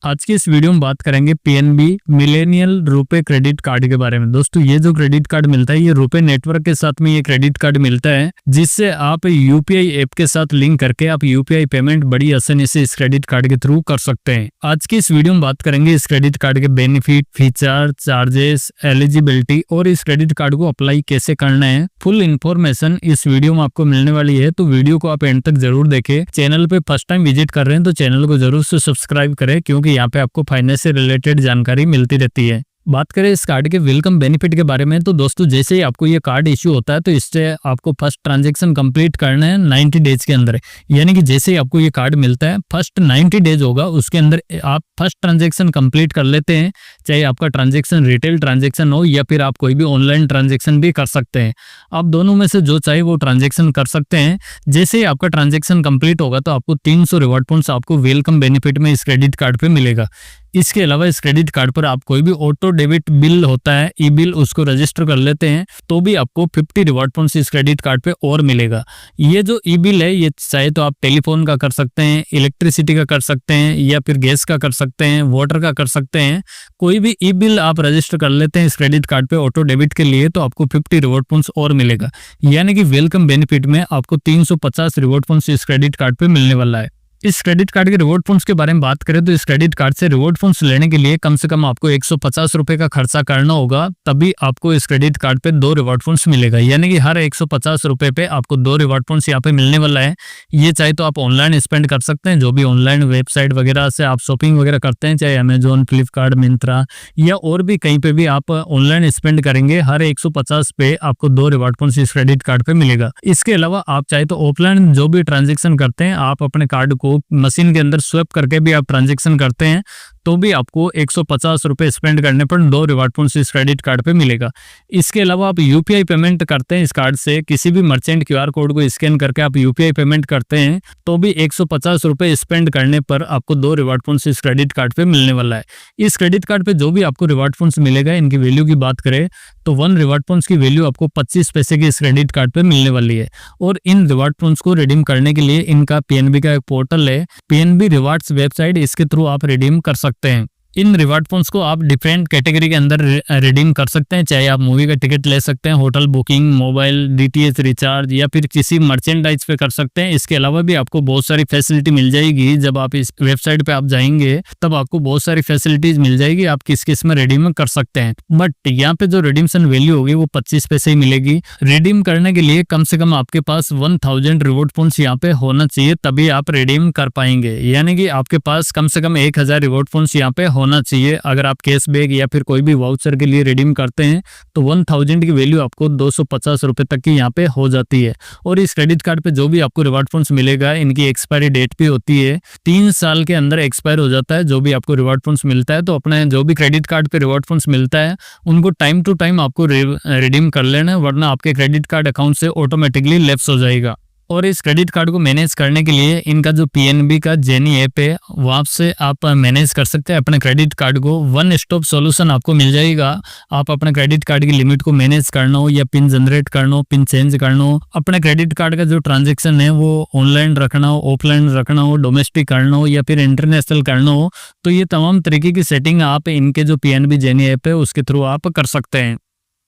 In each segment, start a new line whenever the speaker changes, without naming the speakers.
आज की इस वीडियो में बात करेंगे पीएनबी मिलेनियल रुपए क्रेडिट कार्ड के बारे में। दोस्तों ये जो क्रेडिट कार्ड मिलता है ये रुपए नेटवर्क के साथ में ये क्रेडिट कार्ड मिलता है, जिससे आप यूपीआई ऐप के साथ लिंक करके आप यूपीआई पेमेंट बड़ी आसानी से इस क्रेडिट कार्ड के थ्रू कर सकते हैं। आज की इस वीडियो में बात करेंगे इस क्रेडिट कार्ड के बेनिफिट, फीचर, चार्जेस, एलिजिबिलिटी और इस क्रेडिट कार्ड को अप्लाई कैसे करना है। फुल इन्फॉर्मेशन इस वीडियो में आपको मिलने वाली है, तो वीडियो को आप एंड तक जरूर देखें। चैनल पे फर्स्ट टाइम विजिट कर रहे हैं तो चैनल को जरूर से सब्सक्राइब करें, क्योंकि यहाँ पे आपको फाइनेंस से रिलेटेड जानकारी मिलती रहती है। बात करें इस कार्ड के वेलकम बेनिफिट के बारे में, तो दोस्तों जैसे ही आपको ये कार्ड इश्यू होता है तो इससे आपको फर्स्ट ट्रांजैक्शन कंप्लीट करना है 90 डेज के अंदर। यानी कि जैसे ही आपको ये कार्ड मिलता है फर्स्ट 90 डेज होगा, उसके अंदर आप फर्स्ट ट्रांजैक्शन कंप्लीट कर लेते हैं। चाहे आपका ट्रांजैक्शन रिटेल ट्रांजैक्शन हो या फिर आप कोई भी ऑनलाइन ट्रांजैक्शन भी कर सकते हैं। आप दोनों में से जो चाहे वो ट्रांजैक्शन कर सकते हैं। जैसे ही आपका ट्रांजैक्शन कंप्लीट होगा तो आपको 300 रिवॉर्ड पॉइंट्स आपको वेलकम बेनिफिट में इस क्रेडिट कार्ड पे मिलेगा। इसके अलावा इस क्रेडिट कार्ड पर आप कोई भी ऑटो डेबिट बिल होता है, ई बिल, उसको रजिस्टर कर लेते हैं तो भी आपको 50 रिवॉर्ड पॉइंट्स इस क्रेडिट कार्ड पे और मिलेगा। ये जो ई बिल है ये चाहे तो आप टेलीफोन का कर सकते हैं, इलेक्ट्रिसिटी का कर सकते हैं या फिर गैस का कर सकते हैं, वाटर का कर सकते हैं। कोई भी ई बिल आप रजिस्टर कर लेते हैं इस क्रेडिट कार्ड पे ऑटो डेबिट के लिए तो आपको 50 रिवॉर्ड पॉइंट्स और मिलेगा। यानी कि वेलकम बेनिफिट में आपको 350 रिवॉर्ड पॉइंट्स इस क्रेडिट कार्ड पे मिलने वाला है। इस क्रेडिट कार्ड के रिवॉर्ड पॉइंट्स के बारे में बात करें तो इस क्रेडिट कार्ड से रिवॉर्ड पॉइंट्स लेने के लिए कम से कम आपको 150 रुपए का खर्चा करना होगा, तभी आपको इस क्रेडिट कार्ड पे 2 रिवॉर्ड पॉइंट्स मिलेगा। यानी कि हर 150 रुपए पे आपको 2 रिवॉर्ड पॉइंट्स यहाँ पे मिलने वाला है। ये चाहे तो आप ऑनलाइन स्पेंड कर सकते हैं, जो भी ऑनलाइन वेबसाइट वगैरह से आप शॉपिंग वगैरह करते हैं, चाहे अमेजोन, फ्लिपकार्ट, मिंत्रा या और भी कहीं पे भी आप ऑनलाइन स्पेंड करेंगे, हर 150 पे आपको 2 रिवॉर्ड पॉइंट्स इस क्रेडिट कार्ड पे मिलेगा। इसके अलावा आप चाहे तो ऑफलाइन जो भी ट्रांजेक्शन करते हैं, आप अपने कार्ड को मशीन के अंदर स्वैप करके भी आप ट्रांजैक्शन करते हैं तो भी आपको 150 रुपए स्पेंड करने पर 2 रिवॉर्ड पॉइंट्स इस क्रेडिट कार्ड पे मिलेगा। इसके अलावा आप यूपीआई पेमेंट करते हैं इस कार्ड से, किसी भी मर्चेंट क्यूआर कोड को स्कैन करके आप यूपीआई पेमेंट करते हैं तो भी 150 रुपए स्पेंड करने पर आपको 2 रिवॉर्ड पॉइंट्स इस क्रेडिट कार्ड पे मिलने वाला है। इस क्रेडिट कार्ड पे जो भी आपको रिवॉर्ड पॉइंट्स मिलेगा, इनकी वैल्यू की बात करें तो 1 रिवॉर्ड पॉइंट्स की वैल्यू आपको 25 पैसे की इस क्रेडिट कार्ड पे मिलने वाली है। और इन रिवॉर्ड पॉइंट्स को रिडीम करने के लिए इनका पीएनबी का एक पोर्टल है, पीएनबी रिवार्ड्स वेबसाइट, इसके थ्रू आप रिडीम कर सकते हैं। इन रिवॉर्ड पॉइंट्स को आप डिफरेंट कैटेगरी के अंदर रिडीम कर सकते हैं। चाहे आप मूवी का टिकट ले सकते हैं, hotel booking, mobile DTH recharge या फिर किसी मर्चेंडाइज पे कर सकते हैं। इसके अलावा भी आपको बहुत सारी फैसिलिटी मिल जाएगी। जब आप इस वेबसाइट पे आप जाएंगे तब आपको बहुत सारी फैसिलिटीज मिल जाएगी, आप किस किस में रिडीम कर सकते हैं। बट यहाँ पे जो रिडीमशन वैल्यू होगी वो 25 पैसे ही मिलेगी। रिडीम करने के लिए कम से कम आपके पास 1000 रिवॉर्ड पॉइंट्स यहाँ पे होना चाहिए, तभी आप रिडीम कर पाएंगे। यानी कि आपके पास कम से कम 1000 रिवॉर्ड पॉइंट्स यहाँ पे होना चाहिए। अगर आप कैशबैक या फिर कोई भी वाउचर के लिए रिडीम करते हैं तो 1000 की वैल्यू आपको 250 रुपए तक की यहाँ पे हो जाती है। और इस क्रेडिट कार्ड पे जो भी आपको रिवॉर्ड पॉइंट्स मिलेगा, इनकी एक्सपायरी डेट भी होती है, 3 साल के अंदर एक्सपायर हो जाता है जो भी आपको रिवॉर्ड पॉइंट्स मिलता है। तो अपने जो भी क्रेडिट कार्ड पे रिवॉर्ड पॉइंट्स मिलता है उनको टाइम टू टाइम आपको रिडीम कर लेना है, वरना आपके क्रेडिट कार्ड अकाउंट से ऑटोमेटिकली लैप्स हो जाएगा। और इस क्रेडिट कार्ड को मैनेज करने के लिए इनका जो पीएनबी का जेनी ऐप है वहाँ से आप मैनेज कर सकते हैं अपने क्रेडिट कार्ड को। वन स्टॉप सॉल्यूशन आपको मिल जाएगा। आप अपने क्रेडिट कार्ड की लिमिट को मैनेज करना हो या पिन जनरेट करना हो, पिन चेंज करना हो, अपने क्रेडिट कार्ड का जो ट्रांजेक्शन है वो ऑनलाइन रखना हो, ऑफलाइन रखना हो, डोमेस्टिक करना हो या फिर इंटरनेशनल करना हो, तो ये तमाम तरीके की सेटिंग आप इनके जो पीएनबी जेनी ऐप है उसके थ्रू आप कर सकते हैं।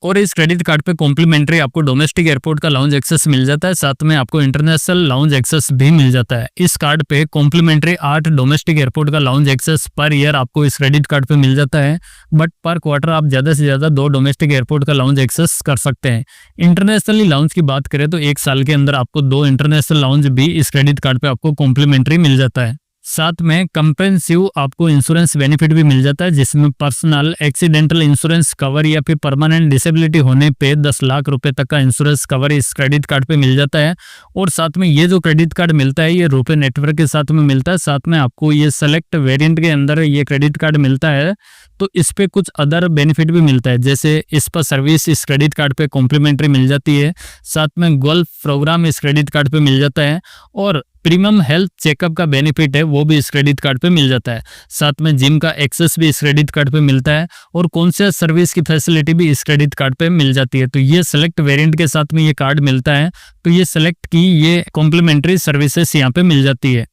और इस क्रेडिट कार्ड पे कॉम्प्लीमेंट्री आपको डोमेस्टिक एयरपोर्ट का लाउंज एक्सेस मिल जाता है, साथ में आपको इंटरनेशनल लाउंज एक्सेस भी मिल जाता है। इस कार्ड पे कॉम्प्लीमेंट्री 8 डोमेस्टिक एयरपोर्ट का लाउंज एक्सेस पर ईयर आपको इस क्रेडिट कार्ड पे मिल जाता है, बट पर क्वार्टर आप ज्यादा से ज्यादा 2 डोमेस्टिक एयरपोर्ट का लाउंज एक्सेस कर सकते हैं। इंटरनेशनली लाउंज की बात करें तो 1 साल के अंदर आपको 2 इंटरनेशनल लाउंज भी इस क्रेडिट कार्ड पे आपको कॉम्प्लीमेंट्री मिल जाता है। साथ में कंप्रेहेंसिव आपको इंश्योरेंस बेनिफिट भी मिल जाता है, जिसमें पर्सनल एक्सीडेंटल इंश्योरेंस कवर या फिर परमानेंट डिसेबिलिटी होने पे 10 लाख रुपए तक का इंश्योरेंस कवर इस क्रेडिट कार्ड पे मिल जाता है। और साथ में ये जो क्रेडिट कार्ड मिलता है ये रुपए नेटवर्क के साथ में मिलता है। साथ में आपको ये सेलेक्ट वेरिएंट के अंदर ये क्रेडिट कार्ड मिलता है, तो इस पे कुछ अदर बेनिफिट भी मिलता है, जैसे इस पर सर्विस इस क्रेडिट कार्ड पे कॉम्प्लीमेंट्री मिल जाती है। साथ में गोल्फ प्रोग्राम इस क्रेडिट कार्ड पे मिल जाता है और प्रीमियम हेल्थ चेकअप का बेनिफिट है वो भी इस क्रेडिट कार्ड पे मिल जाता है। साथ में जिम का एक्सेस भी इस क्रेडिट कार्ड पे मिलता है और कॉन्शियस सर्विस की फैसिलिटी भी इस क्रेडिट कार्ड पे मिल जाती है। तो ये सेलेक्ट वेरिएंट के साथ में ये कार्ड मिलता है, तो ये सेलेक्ट की ये कॉम्प्लीमेंट्री सर्विसेज यहाँ पे मिल जाती है।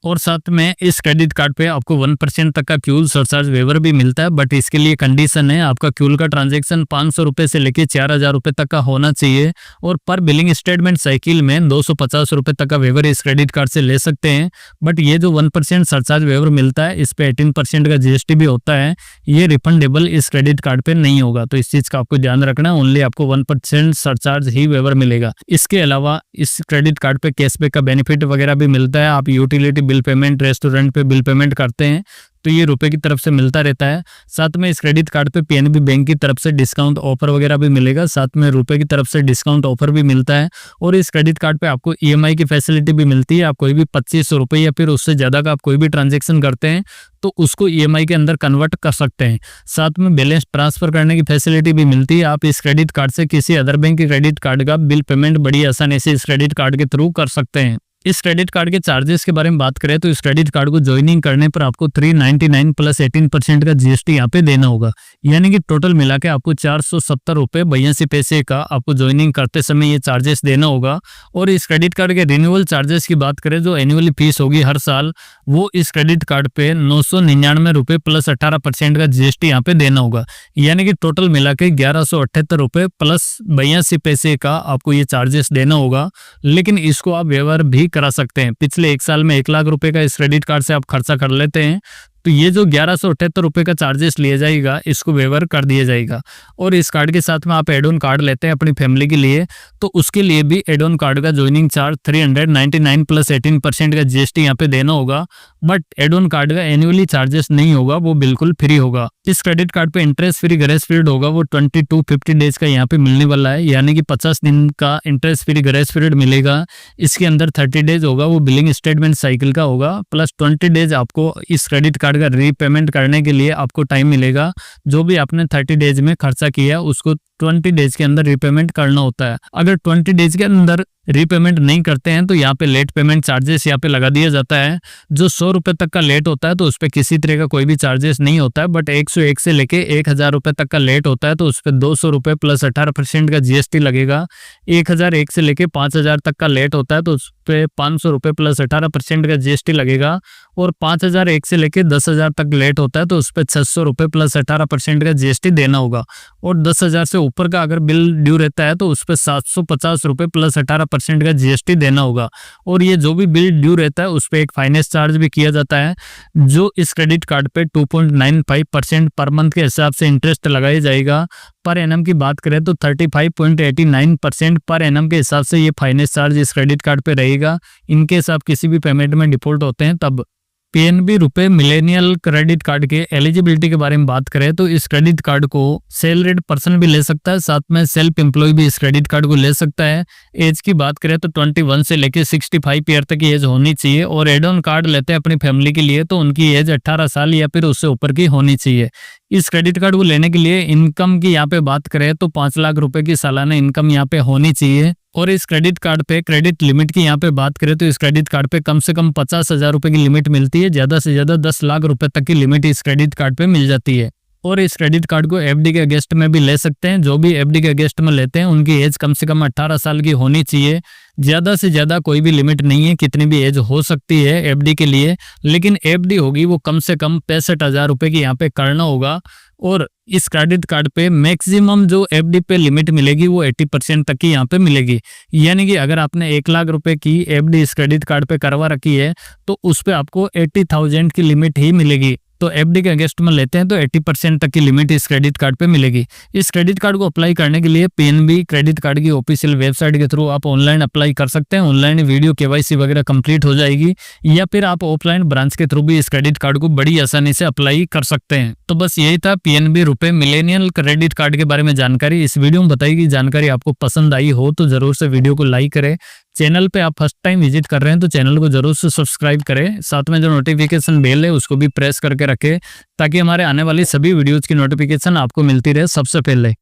और साथ में इस क्रेडिट कार्ड पे आपको 1% तक का फ्यूल सरचार्ज वेवर भी मिलता है, बट इसके लिए कंडीशन है आपका फ्यूल का ट्रांजैक्शन 500 रुपये से लेके 4000 रुपये तक का होना चाहिए और पर बिलिंग स्टेटमेंट साइकिल में 250 रुपये तक का वेवर इस क्रेडिट कार्ड से ले सकते हैं। बट ये जो 1% सरचार्ज वेवर मिलता है इस पे 18% का जीएसटी भी होता है, ये रिफंडेबल इस क्रेडिट कार्ड पे नहीं होगा, तो इस चीज का आपको ध्यान रखना है। ओनली आपको 1% सरचार्ज ही वेवर मिलेगा। इसके अलावा इस क्रेडिट कार्ड पे कैशबैक का बेनिफिट वगैरह भी मिलता है। आप यूटिलिटी बिल पेमेंट, रेस्टोरेंट पे बिल पेमेंट करते हैं तो ये रुपए की तरफ से मिलता रहता है। साथ में इस क्रेडिट कार्ड पे पीएनबी बैंक की तरफ से डिस्काउंट ऑफर वगैरह भी मिलेगा, साथ में रुपए की तरफ से डिस्काउंट ऑफर भी मिलता है। और इस क्रेडिट कार्ड पे आपको ईएमआई की फैसिलिटी भी मिलती है। आप कोई भी 2500 रुपये या फिर उससे ज़्यादा का आप कोई भी ट्रांजेक्शन करते हैं तो उसको ईएमआई के अंदर कन्वर्ट कर सकते हैं। साथ में बैलेंस ट्रांसफर करने की फैसिलिटी भी मिलती है। आप इस क्रेडिट कार्ड से किसी अदर बैंक के क्रेडिट कार्ड का बिल पेमेंट बड़ी आसानी से इस क्रेडिट कार्ड के थ्रू कर सकते हैं। इस क्रेडिट कार्ड के चार्जेस के बारे में बात करें तो इस क्रेडिट कार्ड को ज्वाइनिंग करने पर आपको 399 प्लस 18% का जीएसटी यहाँ पे देना होगा, यानी कि टोटल मिला के आपको 470 रुपये 82 पैसे का आपको ज्वाइनिंग करते समय ये चार्जेस देना होगा। और इस क्रेडिट कार्ड के रिन्यूअल चार्जेस की बात करें जो एनुअली फीस होगी हर साल, वो इस क्रेडिट कार्ड पे 999 रुपये प्लस 18% का जीएसटी यहाँ पे देना होगा, यानी कि टोटल मिला के 1178 रुपये प्लस 82 पैसे का आपको ये चार्जेस देना होगा। लेकिन इसको आप व्यवहार भी करा सकते हैं। पिछले 1 साल में 1 लाख रुपए का इस क्रेडिट कार्ड से आप खर्चा कर लेते हैं तो ये जो 1178 रुपये का चार्जेस लिया जाएगा इसको वेवर कर दिया जाएगा। और इस कार्ड के साथ में आप एड ऑन कार्ड लेते हैं अपनी फैमिली के लिए तो उसके लिए भी एड ऑन कार्ड का ज्वाइनिंग चार्ज 399 प्लस 18% का जीएसटी यहाँ पे देना होगा। बट एड ऑन कार्ड का एनुअली चार्जेस नहीं होगा, वो बिल्कुल फ्री होगा। इस क्रेडिट कार्ड पे इंटरेस्ट फ्री ग्रेस पीरियड होगा, वो 20 to 50 डेज का यहाँ पे मिलने वाला है, यानी कि 50 दिन का इंटरेस्ट फ्री ग्रेस पीरियड मिलेगा। इसके अंदर 30 डेज होगा वो बिलिंग स्टेटमेंट साइकिल का होगा, प्लस 20 डेज आपको इस क्रेडिट कार्ड का रीपेमेंट करने के लिए आपको टाइम मिलेगा। जो भी आपने 30 डेज में खर्चा किया उसको 20 डेज के अंदर रीपेमेंट करना होता है। अगर 20 डेज के अंदर रीपेमेंट नहीं करते हैं तो यहाँ पे लेट पेमेंट चार्जेस यहाँ पे लगा दिया जाता है। जो 100 रुपये तक का लेट होता है तो उस पर किसी तरह का कोई भी चार्जेस नहीं होता है। बट 101 से लेके 1000 रुपये तक का लेट होता है तो उस पर 200 रुपये प्लस 18% का जीएसटी लगेगा। 1001 से लेके 5000 तक का लेट होता है तो उस पर 500 रुपये प्लस 18% का जीएसटी लगेगा। और 5001 से लेके 10,000 तक लेट होता है तो उस पर 600 रुपये प्लस 18% का जीएसटी देना होगा। और 10,000 से ऊपर का अगर बिल ड्यू रहता है तो उस पर 750 रुपये प्लस 18% का जीएसटी देना होगा। और ये जो भी बिल ड्यू रहता है उस पर एक फाइनेंस चार्ज भी किया जाता है, जो इस क्रेडिट कार्ड पे 2.95% पर मंथ के हिसाब से इंटरेस्ट लगाया जाएगा। पर एनम की बात करें तो 35.89% पर एनम के हिसाब से ये फाइनेंस चार्ज इस क्रेडिट कार्ड पे रहेगा। इनकेस आप किसी भी पेमेंट में डिफॉल्ट होते हैं तब। पीएनबी रुपए मिलेनियल क्रेडिट कार्ड के एलिजिबिलिटी के बारे में बात करें तो इस क्रेडिट कार्ड को सैलरीड पर्सन भी ले सकता है, साथ में सेल्फ एम्प्लॉय भी इस क्रेडिट कार्ड को ले सकता है। एज की बात करें तो 21 से लेकर 65 ईयर तक की एज होनी चाहिए। और एड ऑन कार्ड लेते हैं अपनी फैमिली के लिए तो उनकी एज 18 साल या फिर उससे ऊपर की होनी चाहिए। इस क्रेडिट कार्ड को लेने के लिए इनकम की यहाँ पे बात करें तो 5 लाख रुपए की सालाना इनकम यहाँ पे होनी चाहिए। और इस क्रेडिट कार्ड पे क्रेडिट लिमिट की यहाँ पे बात करें तो इस क्रेडिट कार्ड पे कम से कम 50,000 रुपए की लिमिट मिलती है, ज्यादा से ज्यादा 10 लाख रुपए तक की लिमिट इस क्रेडिट कार्ड पे मिल जाती है। और इस क्रेडिट कार्ड को एफडी के अगेंस्ट में भी ले सकते हैं। जो भी एफडी के अगेंस्ट में लेते हैं उनकी एज कम से कम 18 साल की होनी चाहिए। ज्यादा से ज्यादा कोई भी लिमिट नहीं है, कितनी भी एज हो सकती है एफडी के लिए, लेकिन एफडी होगी वो कम से कम 65,000 रुपए की यहाँ पे करना होगा। और इस क्रेडिट कार्ड पे मैक्सिमम जो एफडी पे लिमिट मिलेगी वो 80% तक की यहाँ पे मिलेगी, यानी कि अगर आपने 1 लाख रुपए की एफडी इस क्रेडिट कार्ड पे करवा रखी है तो उस पे आपको 80,000 की लिमिट ही मिलेगी। तो एफडी के अगेंस्ट में लेते हैं तो 80% तक की लिमिट इस क्रेडिट कार्ड पे मिलेगी। इस क्रेडिट कार्ड को अप्लाई करने के लिए पीएनबी क्रेडिट कार्ड की ऑफिशियल वेबसाइट के थ्रू आप ऑनलाइन अप्लाई कर सकते हैं। ऑनलाइन वीडियो केवाईसी वगैरह कंप्लीट हो जाएगी, या फिर आप ऑफलाइन ब्रांच के थ्रू भी इस क्रेडिट कार्ड को बड़ी आसानी से अप्लाई कर सकते हैं। तो बस यही था पीएनबी रुपए मिलेनियल क्रेडिट कार्ड के बारे में जानकारी। इस वीडियो में बताई गई जानकारी आपको पसंद आई हो तो जरूर से वीडियो को लाइक करें। चैनल पे आप फर्स्ट टाइम विजिट कर रहे हैं तो चैनल को जरूर से सब्सक्राइब करें। साथ में जो नोटिफिकेशन बेल है उसको भी प्रेस करके रखें ताकि हमारे आने वाली सभी वीडियोज की नोटिफिकेशन आपको मिलती रहे सबसे पहले।